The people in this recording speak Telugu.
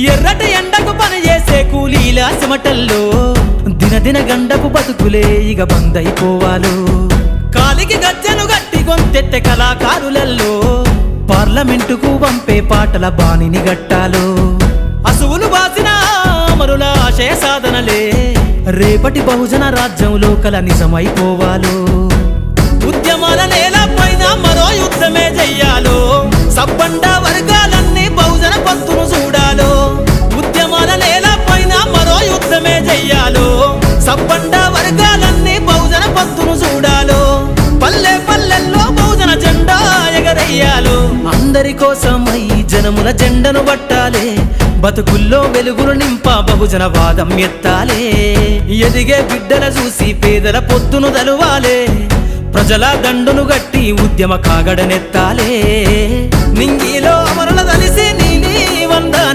ఎర్రటి ఎండకు పని చేసే కూలీల సిమటల్లో దినదిన గండపు బతుకులే ఇక బందైపోవాలో కాలికి గజ్జను గట్టి గొంతెత్తె కళాకారులల్లో పార్లమెంటుకు పంపే పాటల బాణిని గట్టాలో అసువులు బాసిన అమరుల ఆశయ సాధనలే రేపటి బహుజన రాజ్యంలో కల నిజమైపోవాలో ఉద్యమాల నేల పైన మరో యుద్ధమే చెయ్యాలో సబ్బండ వర్గాలన్నీ బహుజన పంతును చూడాలో ఉద్యమాల నేల పైన మరో యుద్ధమే చెయ్యాలో సబ్బండ వర్గాలన్నీ బహుజన పంతును చూడాలో పల్లె పల్లెల్లో బహుజన జెండా ఎగరయ్యాలో అందరి కోసమై జనముల జెండను పట్టాలే బతుకుల్లో వెలుగులు నింప బహుజన వాదం ఎత్తాలే ఎదిగే బిడ్డల చూసి పేదల పొత్తును దలువాలే ప్రజల దండును గట్టి ఉద్యమ కాగడనెత్తాలే నింగిలో అమరుల దలిసి నీలి వందన